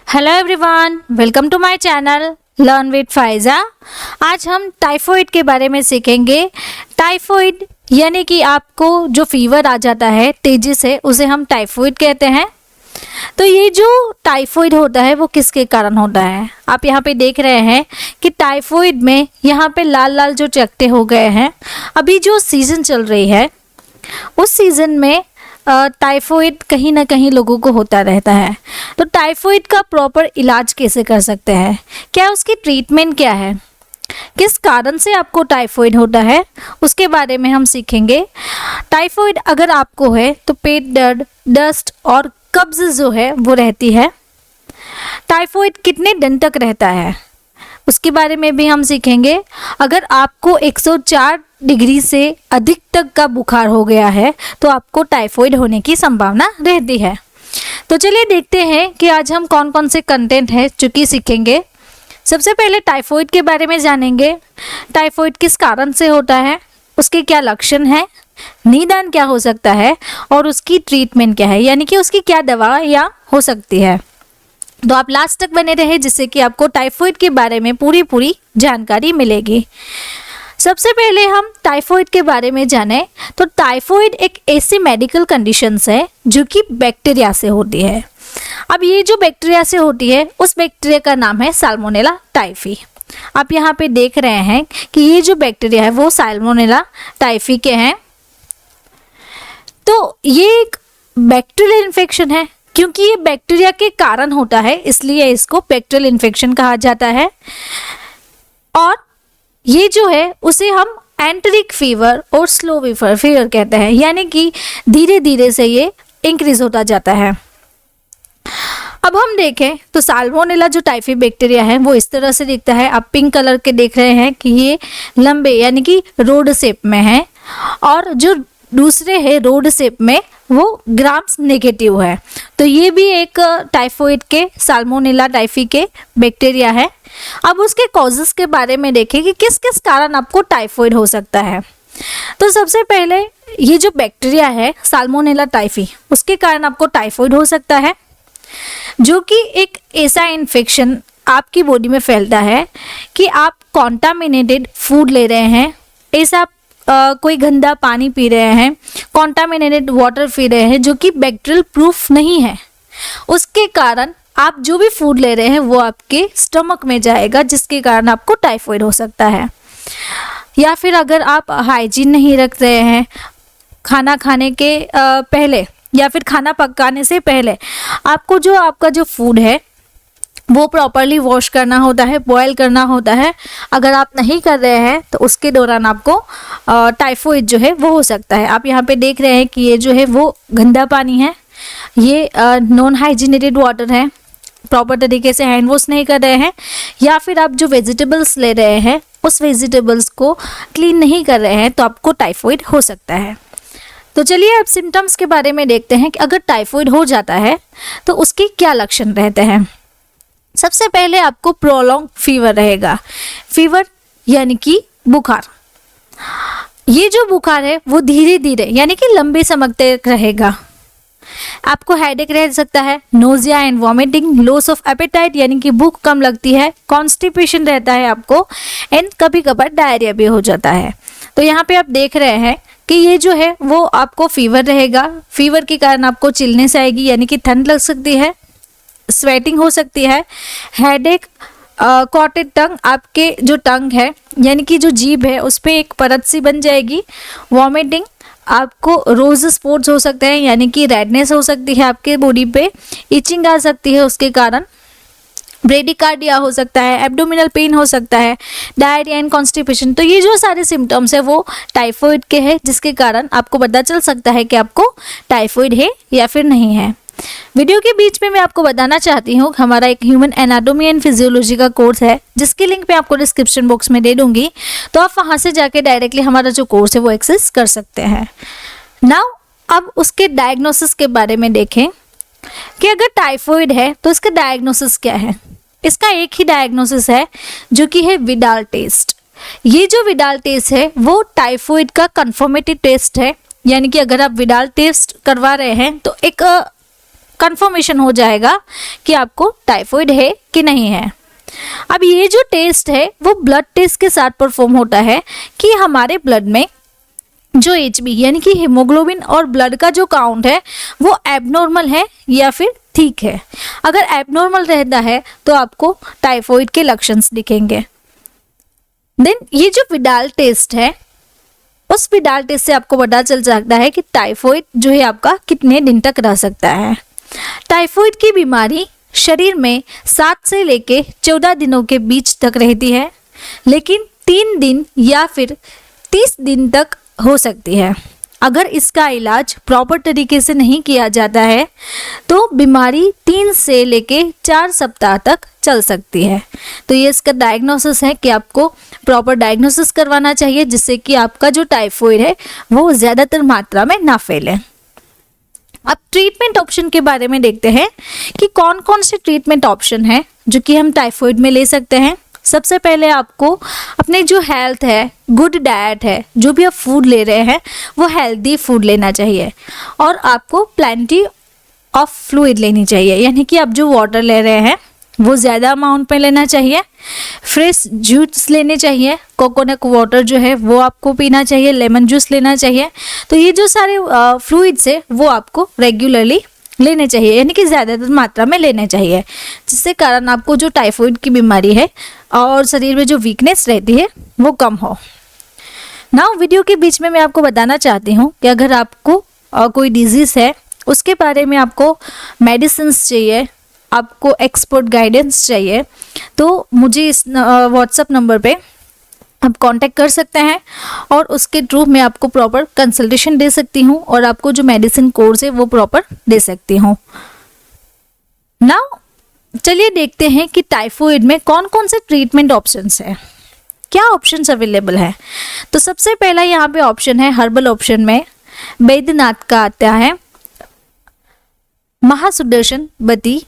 Hello everyone, welcome to my channel learn with Faiza. आज हम typhoid के बारे में सीखेंगे। टाइफॉइड यानी कि आपको जो फीवर आ जाता है तेजी से, उसे हम टाइफॉइड कहते हैं। तो ये जो टाइफॉइड होता है वो किसके कारण होता है? आप यहाँ पे देख रहे हैं कि टाइफॉइड में यहाँ पे लाल लाल जो चकत्ते हो गए हैं। अभी जो सीज़न चल रही है उस सीज़न में टाइफॉइड कहीं ना कहीं लोगों को होता रहता है। तो टाइफॉइड का प्रॉपर इलाज कैसे कर सकते हैं, क्या उसकी ट्रीटमेंट क्या है, किस कारण से आपको टाइफॉइड होता है, उसके बारे में हम सीखेंगे। टाइफॉइड अगर आपको है तो पेट दर्द, डस्ट और कब्ज जो है वो रहती है। टाइफॉइड कितने दिन तक रहता है उसके बारे में भी हम सीखेंगे। अगर आपको 104 डिग्री से अधिक तक का बुखार हो गया है तो आपको टाइफॉइड होने की संभावना रहती है। तो चलिए देखते हैं कि आज हम कौन कौन से कंटेंट है जो कि सीखेंगे। सबसे पहले टाइफॉइड के बारे में जानेंगे। टाइफॉइड किस कारण से होता है, उसके क्या लक्षण हैं, निदान क्या हो सकता है और उसकी ट्रीटमेंट क्या है, यानी कि उसकी क्या दवा या हो सकती है। तो आप लास्ट तक बने रहे जिससे कि आपको टाइफॉइड के बारे में पूरी जानकारी मिलेगी। सबसे पहले हम टाइफॉइड के बारे में जानें तो टाइफॉइड एक ऐसी मेडिकल कंडीशन है जो कि बैक्टीरिया से होती है। अब ये जो बैक्टीरिया से होती है उस बैक्टीरिया का नाम है साल्मोनेला टाइफी। आप यहाँ पे देख रहे हैं कि ये जो बैक्टीरिया है वो साल्मोनेला टाइफी के हैं। तो ये एक बैक्टीरियल इन्फेक्शन है। क्योंकि ये बैक्टीरिया के कारण होता है इसलिए इसको बैक्टीरियल इन्फेक्शन कहा जाता है। और ये जो है उसे हम एंटरिक फीवर और स्लो फीवर कहते हैं, यानी कि धीरे धीरे से ये इंक्रीज होता जाता है। अब हम देखें तो साल्मोनेला जो टाइफी बैक्टीरिया है वो इस तरह से दिखता है। आप पिंक कलर के देख रहे हैं कि ये लंबे यानी कि रोड शेप में है, और जो दूसरे है रोड शेप में वो ग्राम्स नेगेटिव है। तो ये भी एक टाइफॉइड के साल्मोनेला टाइफी के बैक्टीरिया है। अब उसके कॉजेस के बारे में देखें कि किस किस कारण आपको टाइफॉइड हो सकता है। तो सबसे पहले ये जो बैक्टीरिया है साल्मोनेला टाइफी, उसके कारण आपको टाइफॉइड हो सकता है, जो कि एक ऐसा इन्फेक्शन आपकी बॉडी में फैलता है कि आप कॉन्टामिनेटेड फूड ले रहे हैं, ऐसा कोई गंदा पानी पी रहे हैं, कॉन्टामिनेटेड वाटर पी रहे हैं जो कि बैक्टीरियल प्रूफ नहीं है, उसके कारण आप जो भी फूड ले रहे हैं वो आपके स्टमक में जाएगा, जिसके कारण आपको टाइफॉइड हो सकता है। या फिर अगर आप हाइजीन नहीं रख रहे हैं खाना खाने के पहले या फिर खाना पकाने से पहले, आपको जो आपका जो फूड है वो प्रॉपरली वॉश करना होता है, बॉयल करना होता है। अगर आप नहीं कर रहे हैं तो उसके दौरान आपको टाइफॉइड जो है वो हो सकता है। आप यहाँ पे देख रहे हैं कि ये जो है वो गंदा पानी है, ये नॉन हाइजीनेटेड वाटर है, प्रॉपर तरीके से हैंड वॉश नहीं कर रहे हैं, या फिर आप जो वेजिटेबल्स ले रहे हैं उस वेजिटेबल्स को क्लीन नहीं कर रहे हैं, तो आपको टाइफॉइड हो सकता है। तो चलिए अब सिम्टम्स के बारे में देखते हैं कि अगर टाइफॉइड हो जाता है तो उसके क्या लक्षण रहते हैं। सबसे पहले आपको प्रोलॉन्ग फीवर रहेगा। फीवर यानी कि बुखार। ये जो बुखार है वो धीरे धीरे यानी कि लंबे समय तक रहेगा। आपको हेडेक रह सकता है, nausea and vomiting, loss of appetite यानी कि भूख कम लगती है, कॉन्स्टिपेशन रहता है आपको, एंड कभी कभार डायरिया भी हो जाता है। तो यहाँ पे आप देख रहे हैं कि ये जो है वो आपको फीवर रहेगा। फीवर के कारण आपको चिलनेस आएगी यानी कि ठंड लग सकती है, स्वेटिंग हो सकती है, हेडेक, कॉटेड टंग, आपके जो टंग है यानी कि जो जीभ है उस पर एक परत सी बन जाएगी, वॉमिटिंग, आपको रोज स्पॉट्स हो सकते हैं यानी कि रेडनेस हो सकती है आपके बॉडी पे, इचिंग आ सकती है उसके कारण, ब्रेडिकार्डिया हो सकता है, एब्डोमिनल पेन हो सकता है, डायरिया एंड कॉन्स्टिपेशन। तो ये जो सारे सिम्टम्स है वो टाइफॉइड के हैं, जिसके कारण आपको पता चल सकता है कि आपको टाइफॉइड है या फिर नहीं है। वीडियो के बीच में मैं आपको बताना चाहती हूँ हमारा एक ह्यूमन एनाटॉमी एंड फिजियोलॉजी का कोर्स है, जिसकी लिंक मैं आपको डिस्क्रिप्शन बॉक्स में दे दूंगी। तो आप वहाँ से जाके डायरेक्टली हमारा जो कोर्स है वो एक्सेस कर सकते हैं। नाउ अब उसके डायग्नोसिस के बारे में देखें कि अगर टाइफॉइड है तो इसका डायग्नोसिस क्या है। इसका एक ही डायग्नोसिस है जो कि है विडाल टेस्ट। ये जो विडाल टेस्ट है वो टाइफॉइड का कंफर्मेटिव टेस्ट है, यानी कि अगर आप विडाल टेस्ट करवा रहे हैं तो एक कंफर्मेशन हो जाएगा कि आपको टाइफाइड है कि नहीं है। अब ये जो टेस्ट है वो ब्लड टेस्ट के साथ परफॉर्म होता है कि हमारे ब्लड में जो HB यानी कि हीमोग्लोबिन और ब्लड का जो काउंट है वो एबनॉर्मल है या फिर ठीक है। अगर एबनॉर्मल रहता है तो आपको टाइफाइड के लक्षण दिखेंगे। देन ये जो विडाल टेस्ट है, उस विडाल टेस्ट से आपको पता चल सकता है कि टाइफाइड जो है आपका कितने दिन तक रह सकता है। टाइफाइड की बीमारी शरीर में 7 से लेके 14 दिनों के बीच तक रहती है, लेकिन 3 दिन या फिर 30 दिन तक हो सकती है। अगर इसका इलाज प्रॉपर तरीके से नहीं किया जाता है तो बीमारी 3 से लेके 4 सप्ताह तक चल सकती है। तो ये इसका डायग्नोसिस है कि आपको प्रॉपर डायग्नोसिस करवाना चाहिए, जिससे कि आपका जो टाइफाइड है वो ज़्यादातर मात्रा में ना फैले। अब ट्रीटमेंट ऑप्शन के बारे में देखते हैं कि कौन कौन से ट्रीटमेंट ऑप्शन है जो कि हम टाइफाइड में ले सकते हैं। सबसे पहले आपको अपने जो हेल्थ है, गुड डाइट है, जो भी आप फूड ले रहे हैं वो हेल्दी फूड लेना चाहिए, और आपको प्लेंटी ऑफ फ्लूइड लेनी चाहिए, यानी कि आप जो वाटर ले रहे हैं वो ज़्यादा अमाउंट में लेना चाहिए। फ्रेश जूस लेने चाहिए, कोकोनट वाटर जो है वो आपको पीना चाहिए, लेमन जूस लेना चाहिए। तो ये जो सारे फ्लूइड्स है वो आपको रेगुलरली लेने चाहिए, यानी कि ज़्यादातर मात्रा में लेने चाहिए, जिससे कारण आपको जो टाइफाइड की बीमारी है और शरीर में जो वीकनेस रहती है वो कम हो। नाउ वीडियो के बीच में मैं आपको बताना चाहती हूँ कि अगर आपको कोई डिजीज़ है, उसके बारे में आपको मेडिसिन चाहिए, आपको एक्सपर्ट गाइडेंस चाहिए, तो मुझे इस व्हाट्सएप नंबर पे आप कांटेक्ट कर सकते हैं, और उसके थ्रू मैं आपको प्रॉपर कंसल्टेशन दे सकती हूँ और आपको जो मेडिसिन कोर्स है वो प्रॉपर दे सकती हूँ। नाउ चलिए देखते हैं कि टाइफाइड में कौन कौन से ट्रीटमेंट ऑप्शंस है, क्या ऑप्शंस अवेलेबल है। तो सबसे पहला यहाँ पे ऑप्शन है, हर्बल ऑप्शन में बैद्यनाथ का आता है महासुदर्शन बती।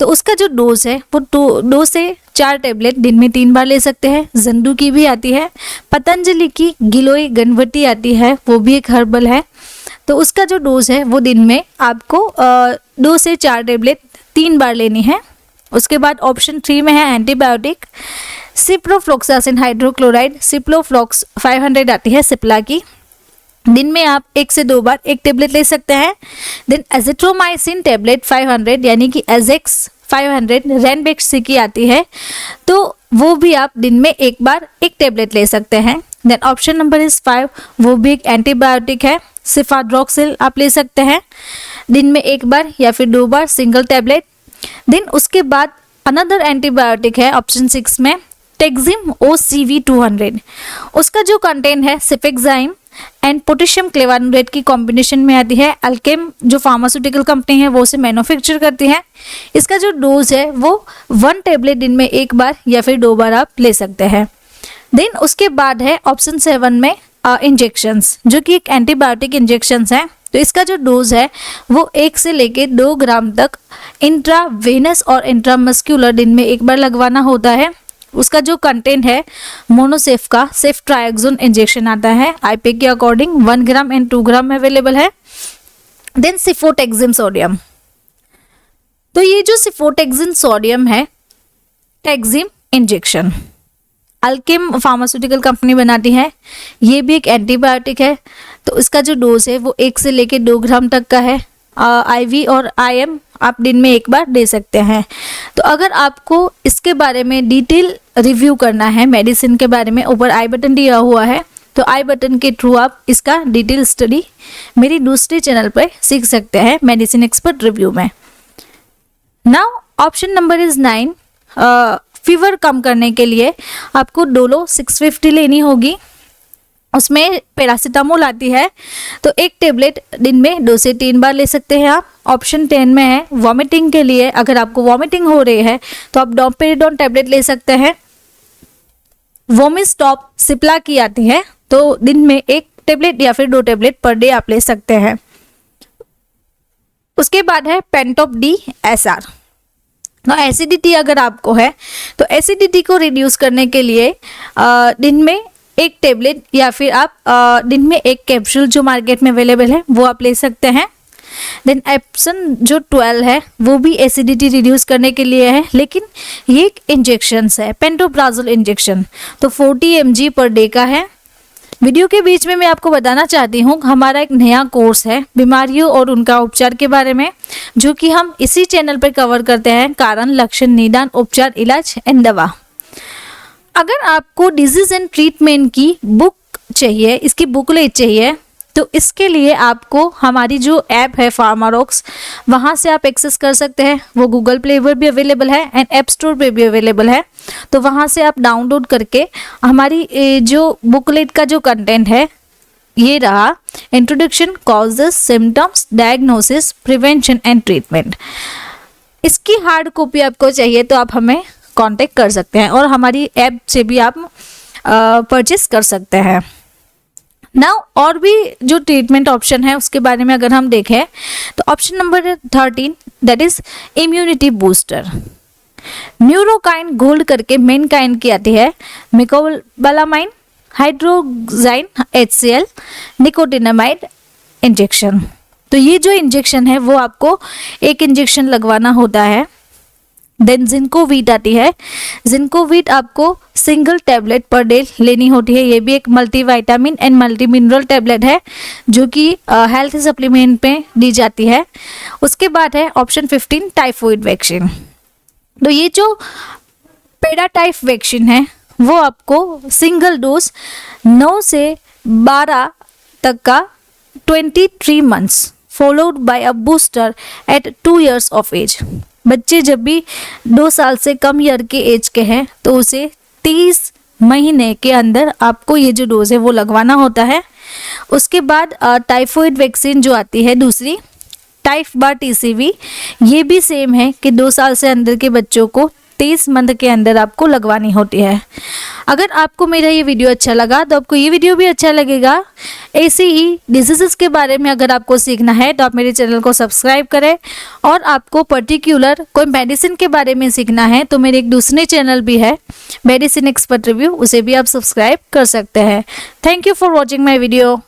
तो उसका जो डोज है वो 2 से 4 टैबलेट दिन में 3 बार ले सकते हैं। जंडू की भी आती है, पतंजलि की गिलोय गणपति आती है, वो भी एक हर्बल है। तो उसका जो डोज है वो दिन में आपको 2 से 4 टैबलेट 3 बार लेनी है। उसके बाद ऑप्शन 3 में है एंटीबायोटिक, सिप्रोफ्लोक्सासिन हाइड्रोक्लोराइड, सिप्लोफ्लॉक्स 500 आती है सिप्ला की, दिन में आप 1 से 2 बार 1 टेबलेट ले सकते हैं। देन एजिथ्रोमाइसिन टेबलेट 500 यानी कि एजेक्स 500 रैनबैक्स की आती है, तो वो भी आप दिन में 1 बार 1 टेबलेट ले सकते हैं। देन ऑप्शन नंबर इज 5, वो भी एक एंटीबायोटिक है, सिफाड्रोक्सिल आप ले सकते हैं दिन में 1 बार या फिर 2 बार सिंगल टेबलेट। देन उसके बाद अनदर एंटीबायोटिक है ऑप्शन 6 में टेक्जिम OCV 200, उसका जो कंटेंट है सिफेक्साइम एंड पोटेशियम क्लेवानुरेट की कॉम्बिनेशन में आती है। अल्केम जो फार्मास्यूटिकल कंपनी है वो उसे मैन्युफैक्चर करती है। इसका जो डोज है वो 1 टेबलेट दिन में 1 बार या फिर 2 बार आप ले सकते हैं। देन उसके बाद है ऑप्शन 7 में इंजेक्शंस, जो कि एक एंटीबायोटिक इंजेक्शंस है। तो इसका जो डोज है वो 1 से लेके 2 ग्राम तक इंट्रावेनस और इंट्रामस्क्यूलर दिन में 1 बार लगवाना होता है। उसका जो कंटेंट है मोनोसेफ का सेफ्ट्राइक्सोन इंजेक्शन आता है, आईपी के अकॉर्डिंग 1 ग्राम एंड 2 ग्राम में अवेलेबल है। देन सिफोटेक्सिम सोडियम, तो ये जो सिफोटेक्सिम सोडियम है टेक्जिम इंजेक्शन अल्केम फार्मास्यूटिकल कंपनी बनाती है, ये भी एक एंटीबायोटिक है। तो इसका जो डोज है वो 1 से लेके 2 ग्राम तक का है। IV और IM आप दिन में 1 बार दे सकते हैं। तो अगर आपको इसके बारे में डिटेल रिव्यू करना है मेडिसिन के बारे में, ऊपर आई बटन दिया हुआ है, तो आई बटन के थ्रू आप इसका डिटेल स्टडी मेरी दूसरे चैनल पर सीख सकते हैं मेडिसिन एक्सपर्ट रिव्यू में। Now option number is 9, fever कम करने के लिए आपको डोलो 650 लेनी होगी, उसमें पैरासीटामोल आती है, तो 1 टेबलेट दिन में 2 से 3 बार ले सकते हैं आप। ऑप्शन 10 में है वॉमिटिंग के लिए, अगर आपको वॉमिटिंग हो रही है तो आप डोमपेरिडोन टेबलेट ले सकते हैं। वोमिस्टॉप सिप्ला की आती है, तो दिन में 1 टेबलेट या फिर 2 टेबलेट पर डे आप ले सकते हैं। उसके बाद है पेंटॉप DSR। एसिडिटी अगर आपको है तो एसिडिटी को रिड्यूस करने के लिए दिन में 1 टेबलेट या फिर आप दिन में 1 कैप्सूल जो मार्केट में अवेलेबल है वो आप ले सकते हैं। देन ऑप्शन जो 12 है वो भी एसिडिटी रिड्यूस करने के लिए है, लेकिन ये एक इंजेक्शन है, पेंटोप्राजोल इंजेक्शन, तो 40 mg पर डे का है। वीडियो के बीच में मैं आपको बताना चाहती हूँ हमारा एक नया कोर्स है बीमारियों और उनका उपचार के बारे में, जो कि हम इसी चैनल पर कवर करते हैं, कारण, लक्षण, निदान, उपचार, इलाज एंड दवा। अगर आपको डिजीज एंड ट्रीटमेंट की बुक चाहिए, इसकी बुकलेट चाहिए, तो इसके लिए आपको हमारी जो ऐप है फार्मारॉक्स, वहाँ से आप एक्सेस कर सकते हैं। वो गूगल प्ले पर भी अवेलेबल है एंड ऐप स्टोर पे भी अवेलेबल है, तो वहाँ से आप डाउनलोड करके हमारी जो बुकलेट का जो कंटेंट है ये रहा, introduction, causes, symptoms, diagnosis, prevention and treatment. इसकी हार्ड कॉपी आपको चाहिए तो आप हमें कांटेक्ट कर सकते हैं और हमारी ऐप से भी आप परचेस कर सकते हैं। नाउ और भी जो ट्रीटमेंट ऑप्शन है उसके बारे में अगर हम देखें तो option number 13 that is immunity booster. Neurokine gold करके मेन काइन की आती है, मेकोबालामाइन, हाइड्रोक्साइन HCl, निकोटिनामाइड इंजेक्शन। तो ये जो इंजेक्शन है वो आपको एक इंजेक्शन लगवाना होता है। देन जिंकोवीट आती है, जिंकोवीट आपको सिंगल टैबलेट पर डे लेनी होती है। ये भी एक multivitamin and multi mineral tablet है जो कि हेल्थ सप्लीमेंट पे दी जाती है। उसके बाद है ऑप्शन 15 टाइफॉइड वैक्सीन। तो ये जो पेडाटाइप वैक्सीन है वो आपको सिंगल डोज 9 से 12 तक का 23 months followed by a booster at 2 years of age. बच्चे जब भी 2 साल से कम ईयर के एज के हैं तो उसे 30 महीने के अंदर आपको ये जो डोज है वो लगवाना होता है। उसके बाद टाइफॉइड वैक्सीन जो आती है दूसरी, टाइफ बार TCV, ये भी सेम है कि 2 साल से अंदर के बच्चों को 30 मंथ के अंदर आपको लगवानी होती है। अगर आपको मेरा ये वीडियो अच्छा लगा तो आपको ये वीडियो भी अच्छा लगेगा। ऐसे ही डिजीज़ के बारे में अगर आपको सीखना है तो आप मेरे चैनल को सब्सक्राइब करें, और आपको पर्टिकुलर कोई मेडिसिन के बारे में सीखना है तो मेरे एक दूसरे चैनल भी है, मेडिसिन एक्सपर्ट रिव्यू, उसे भी आप सब्सक्राइब कर सकते हैं। Thank you for watching my video.